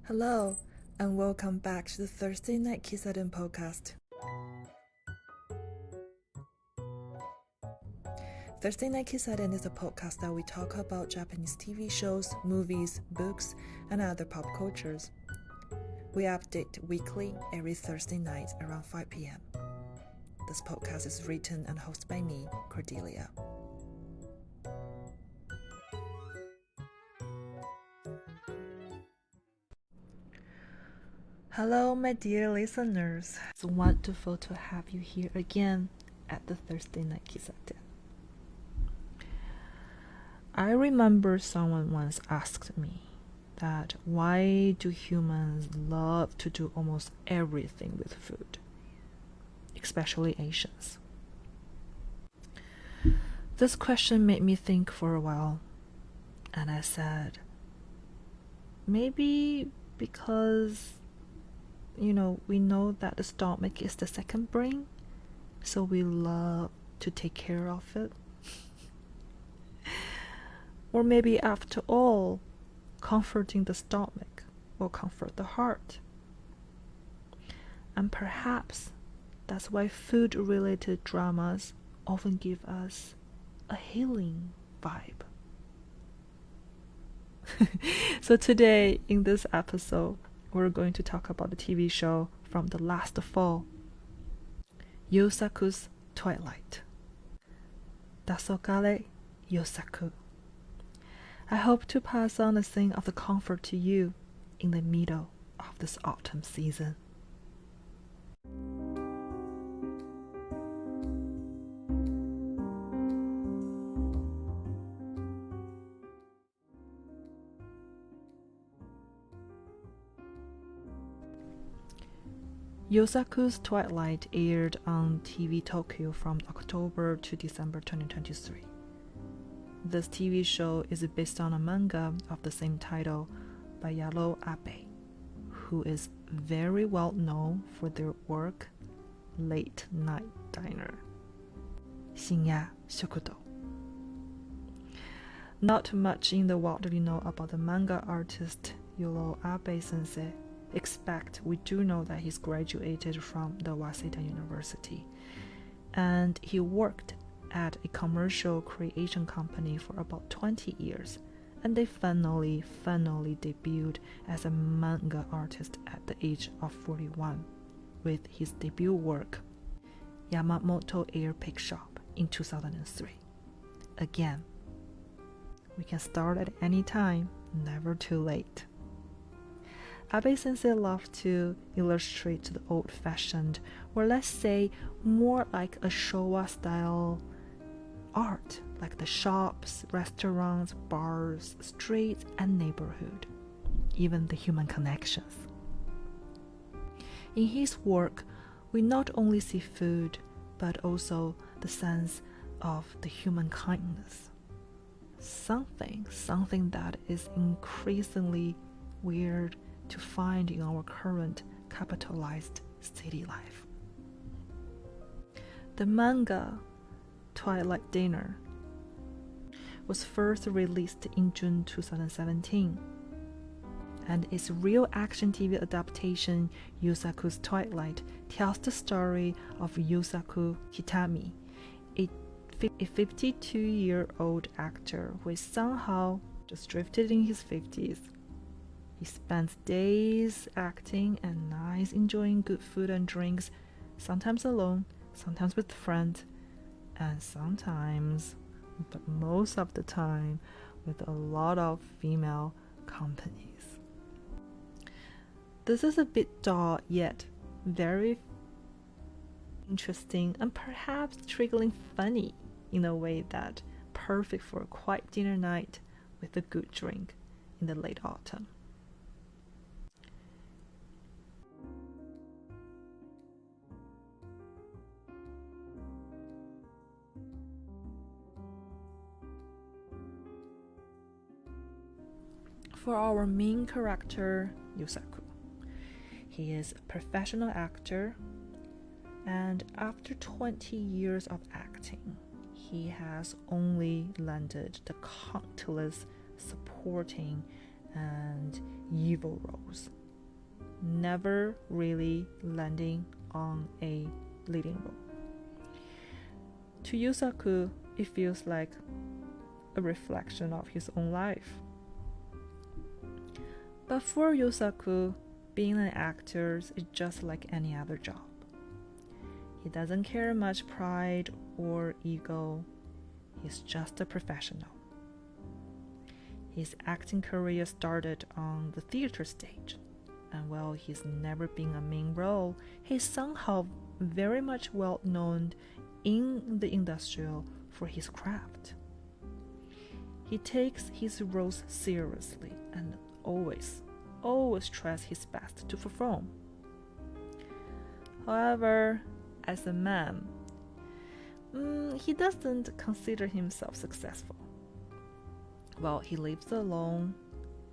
Hello, and welcome back to the Thursday Night Kissaten podcast. Thursday Night Kissaten is a podcast that we talk about Japanese TV shows, movies, books, and other pop cultures. We update weekly every Thursday night around 5 p.m. This podcast is written and hosted by me, Cordelia. Hello, my dear listeners. It's wonderful to have you here again at the Thursday Night Kissaten. I remember someone once asked me that why do humans love to do almost everything with food, especially Asians? This question made me think for a while, and I said, maybe because we know that the stomach is the second brain, so we love to take care of it. Or maybe after all, comforting the stomach will comfort the heart. And perhaps that's why food-related dramas often give us a healing vibe. So today, in this episode, we're going to talk about the TV show from the last fall, Yusaku's Twilight. Ta so gare Yusaku. I hope to pass on a thing of the comfort to you in the middle of this autumn season. Yusaku's Twilight aired on TV Tokyo from October to December 2023. This TV show is based on a manga of the same title by Yalo Abe, who is very well known for their work Late Night Diner, 深夜食堂. Not much in the world do we know about the manga artist Yalo Abe sensei, except we do know that he's graduated from the Waseda University, and he worked at a commercial creation company for about 20 years, and they finally debuted as a manga artist at the age of 41 with his debut work, Yamamoto Air Pick Shop, in 2003. Again, we can start at any time, never too late. Abe sensei loved to illustrate the old-fashioned, or let's say more like a Showa-style art, like the shops, restaurants, bars, streets, and neighborhood, even the human connections. In his work, we not only see food, but also the sense of the human kindness. Something that is increasingly weird to find in our current capitalized city life. The manga Twilight Dinner was first released in June 2017, and its real action TV adaptation, Yusaku's Twilight, tells the story of Yusaku Kitami, a 52-year-old actor who is somehow just drifted in his 50s. He spends days acting and nights enjoying good food and drinks, sometimes alone, sometimes with friends, and sometimes, but most of the time, with a lot of female companies. This is a bit dull, yet very interesting and perhaps triggeringly funny in a way that perfect for a quiet dinner night with a good drink in the late autumn. For our main character, Yusaku, he is a professional actor, and after 20 years of acting, he has only landed the countless supporting and evil roles, never really landing on a leading role. To Yusaku, it feels like a reflection of his own life. But for Yusaku, being an actor is just like any other job. He doesn't carry much pride or ego. He's just a professional. His acting career started on the theater stage, and while he's never been a main role, he's somehow very much well known in the industry for his craft. He takes his roles seriously and always tries his best to perform. However, as a man, he doesn't consider himself successful. Well, he lives alone,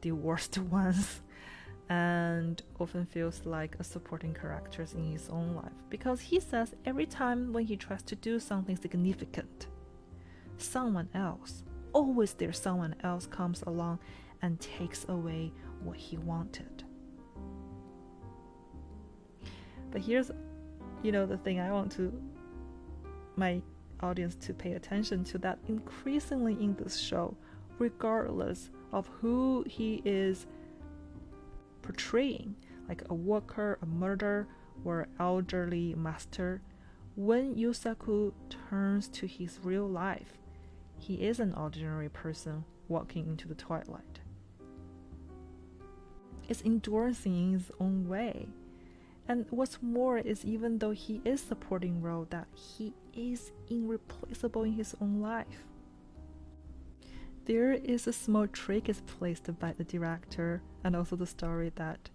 the worst ones, and often feels like a supporting character in his own life, because he says every time when he tries to do something significant, someone else comes along and takes away what he wanted. But here's the thing I want my audience to pay attention to, that increasingly in this show, regardless of who he is portraying, like a worker, a murderer, or elderly master, when Yusaku turns to his real life, he is an ordinary person walking into the twilight. It's endorsing in his own way. And what's more is, even though he is supporting role, that he is irreplaceable in his own life. There is a small trick is placed by the director and also the story that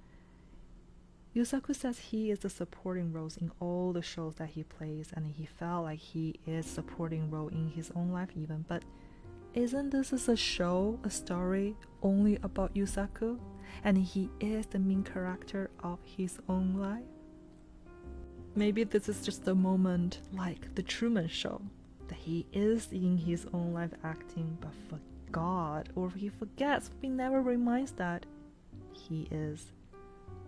Yusaku says he is the supporting roles in all the shows that he plays, and he felt like he is supporting role in his own life even. But isn't this a story only about Yusaku, and he is the main character of his own life? Maybe this is just a moment like the Truman Show, that he is in his own life acting, but he forgets, he never reminds that he is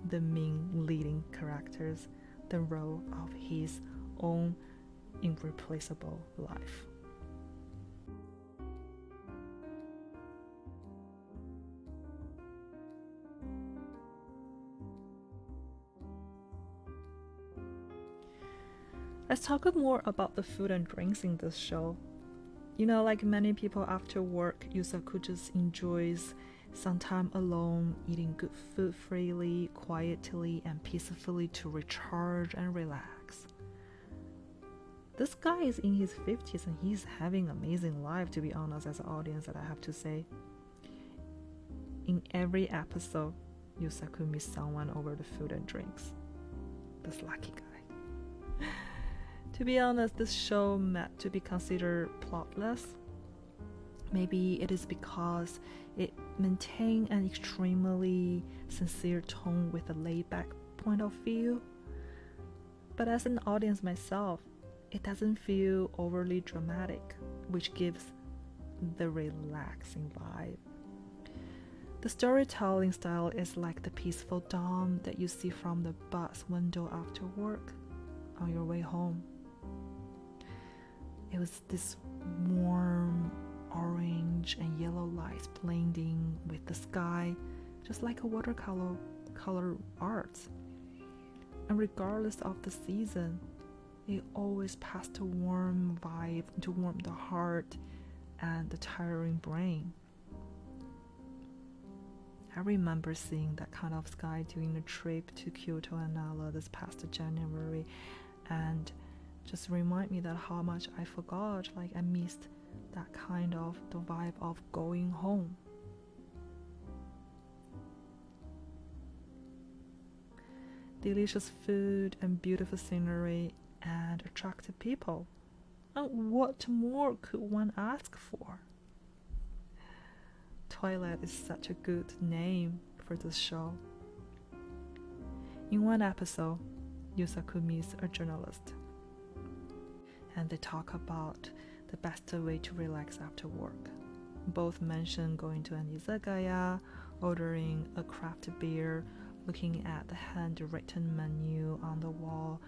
the main leading characters, the role of his own irreplaceable life. Let's talk more about the food and drinks in this show. Like many people after work, Yusaku just enjoys some time alone, eating good food freely, quietly, and peacefully to recharge and relax. This guy is in his 50s and he's having an amazing life, to be honest, as an audience, that I have to say. In every episode, Yusaku meets someone over the food and drinks. This lucky guy. To be honest, this show meant to be considered plotless. Maybe it is because it maintained an extremely sincere tone with a laid-back point of view. But as an audience myself, it doesn't feel overly dramatic, which gives the relaxing vibe. The storytelling style is like the peaceful dawn that you see from the bus window after work on your way home. It was this warm orange and yellow lights blending with the sky, just like a watercolor art. And regardless of the season, it always passed a warm vibe to warm the heart and the tiring brain. I remember seeing that kind of sky during the trip to Kyoto and Nara this past January, and just remind me that how much I forgot, like I missed that kind of the vibe of going home. Delicious food and beautiful scenery and attractive people. And what more could one ask for? Twilight is such a good name for this show. In one episode, Yusaku meets a journalist, and they talk about the best way to relax after work. Both mention going to an izakaya ordering a craft beer, looking at the handwritten menu on the wall,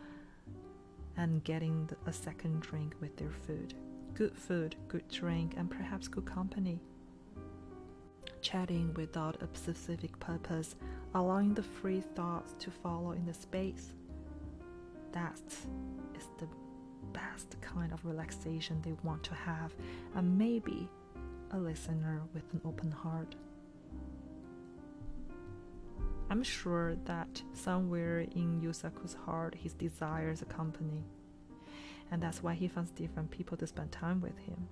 and getting a second drink with their food. Good food, good drink, and perhaps good company. Chatting without a specific purpose, allowing the free thoughts to follow in the space. That is the best kind of relaxation they want to have, and maybe a listener with an open heart. I'm sure that somewhere in Yusaku's heart he desires a company, and that's why he finds different people to spend time with him.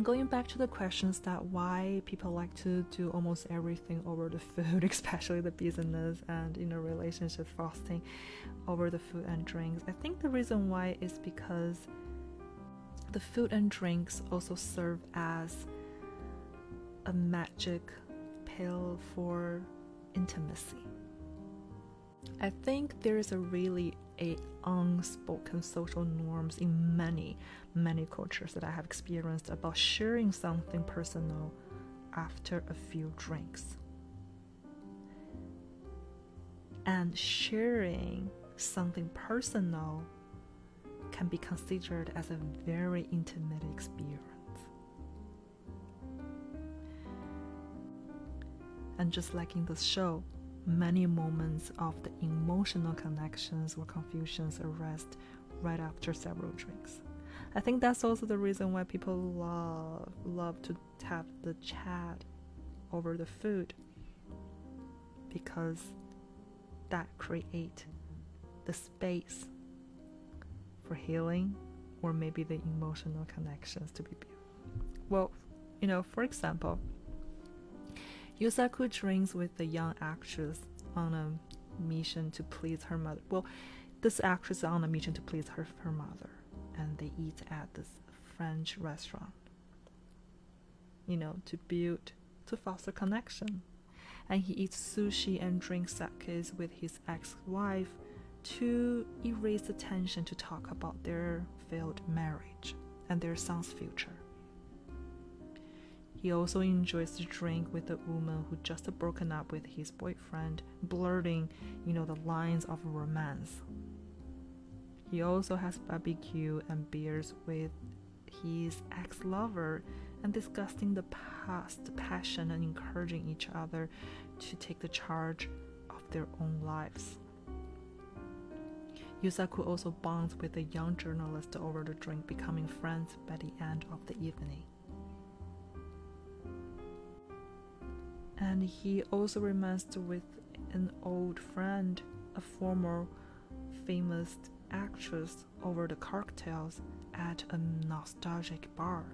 Going back to the questions that why people like to do almost everything over the food, especially the business and relationship frosting over the food and drinks, I think the reason why is because the food and drinks also serve as a magic pill for intimacy. I think there is a really unspoken social norms in many cultures that I have experienced about sharing something personal after a few drinks. And sharing something personal can be considered as a very intimate experience. And just like in the show, many moments of the emotional connections or confusions arrest right after several drinks. I think that's also the reason why people love to have the chat over the food, because that creates the space for healing or maybe the emotional connections to be built. Well, for example, Yusaku drinks with the young actress on a mission to please her mother. Well, this actress is on a mission to please her mother, and they eat at this French restaurant, to foster connection. And he eats sushi and drinks sakes with his ex-wife to erase the tension to talk about their failed marriage and their son's future. He also enjoys to drink with a woman who just broken up with his boyfriend, blurting, the lines of romance. He also has barbecue and beers with his ex-lover and discussing the past, passion, and encouraging each other to take the charge of their own lives. Yusaku also bonds with a young journalist over the drink, becoming friends by the end of the evening. And he also remains with an old friend, a former famous actress, over the cocktails at a nostalgic bar.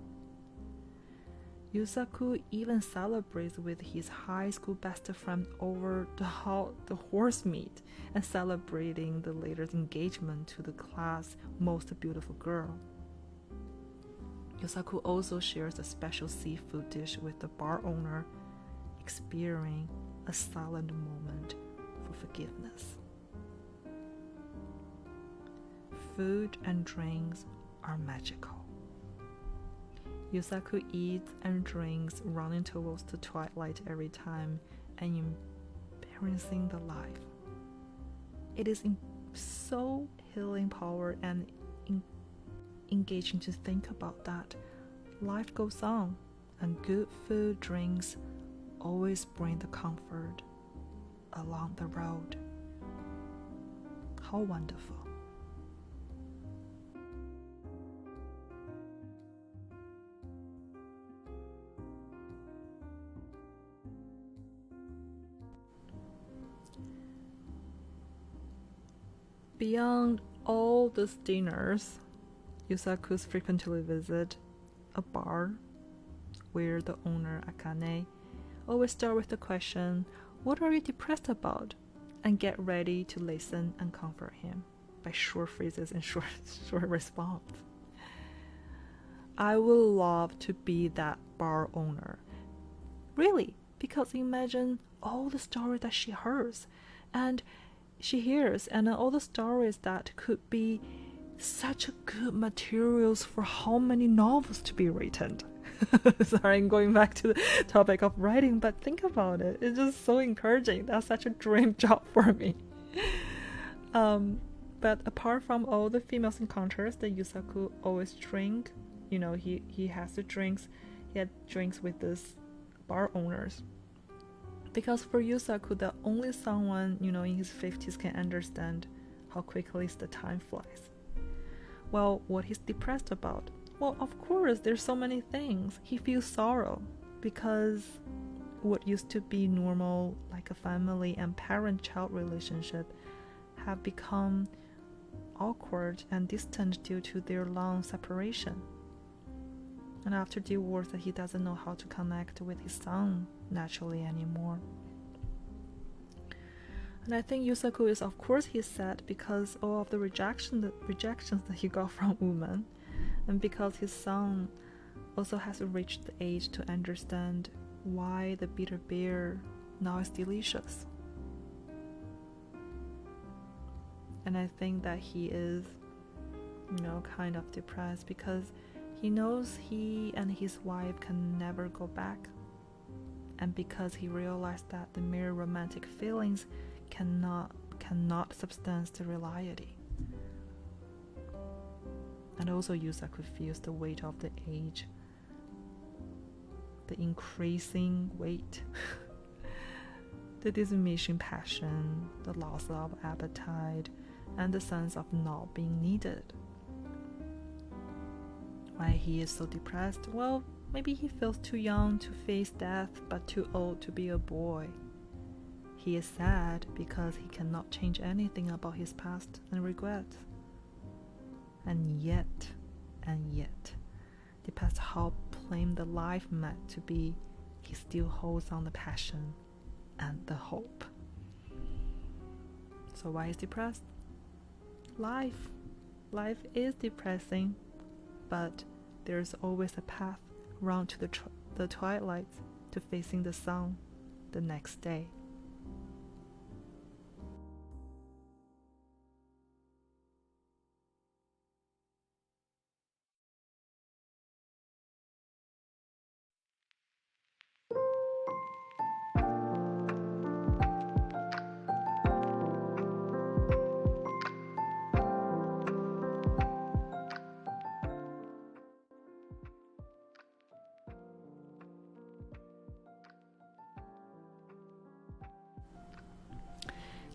Yusaku even celebrates with his high school best friend over the horse meat and celebrating the latest engagement to the class' most beautiful girl. Yusaku also shares a special seafood dish with the bar owner, experiencing a silent moment for forgiveness. Food and drinks are magical. Yusaku eats and drinks, running towards the twilight every time and experiencing the life. It is so healing power and engaging to think about that. Life goes on, and good food, drinks always bring the comfort along the road. How wonderful. Beyond all these dinners, Yusaku frequently visit a bar where the owner, Akane, always start with the question, "What are you depressed about?" and get ready to listen and comfort him by short phrases and short response. I would love to be that bar owner. Really, because imagine all the stories that she hears and all the stories that could be such good materials for how many novels to be written. Sorry, I'm going back to the topic of writing, but think about it. It's just so encouraging. That's such a dream job for me. But apart from all the females encounters that Yusaku always drink, he has the drinks. He had drinks with these bar owners. Because for Yusaku, the only someone, in his 50s can understand how quickly the time flies. Well, what he's depressed about? Well, of course, there's so many things. He feels sorrow because what used to be normal, like a family and parent-child relationship, have become awkward and distant due to their long separation. And after divorce, he doesn't know how to connect with his son naturally anymore. And I think Yusaku is, of course, he's sad because all of the rejections that he got from women, and because his son also has reached the age to understand why the bitter beer now is delicious. And I think that he is, kind of depressed because he knows he and his wife can never go back. And because he realized that the mere romantic feelings cannot substance the reality. And also Yusaku feels the weight of the age, the increasing weight, the diminishing passion, the loss of appetite, and the sense of not being needed. Why he is so depressed? Well, maybe he feels too young to face death, but too old to be a boy. He is sad because he cannot change anything about his past and regrets. And yet, despite how plain the life meant to be, he still holds on the passion and the hope. So why is depressed? Life is depressing, but there's always a path round to the twilight to facing the sun the next day.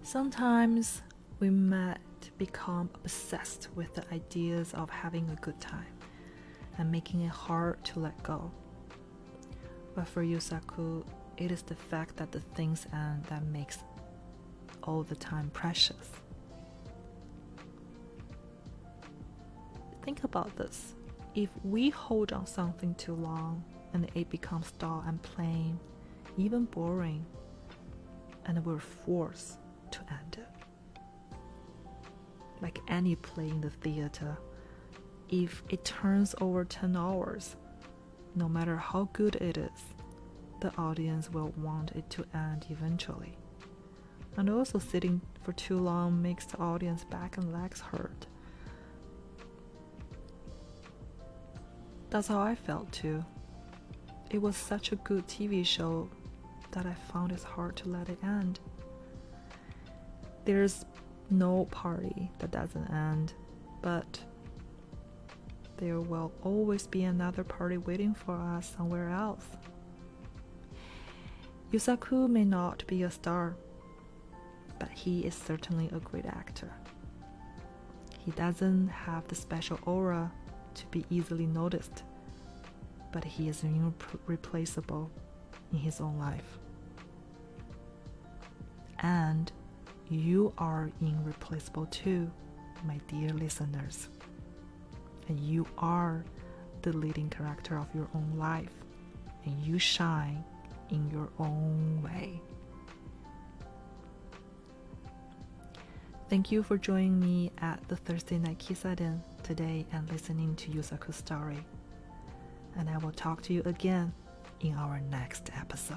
Sometimes we might become obsessed with the ideas of having a good time and making it hard to let go. But for Yusaku, it is the fact that the things end that makes all the time precious. Think about this. If we hold on something too long and it becomes dull and plain, even boring, and we're forced to end it. Like any play in the theater, if it turns over 10 hours, no matter how good it is, the audience will want it to end eventually. And also sitting for too long makes the audience back and legs hurt. That's how I felt too. It was such a good TV show that I found it hard to let it end. There's no party that doesn't end, but there will always be another party waiting for us somewhere else. Yusaku may not be a star, but he is certainly a great actor. He doesn't have the special aura to be easily noticed, but he is irreplaceable in his own life. And you are irreplaceable too, my dear listeners. And you are the leading character of your own life, and you shine in your own way. Thank you for joining me at the Thursday Night Kissaten today and listening to Yusaku's story. And I will talk to you again in our next episode.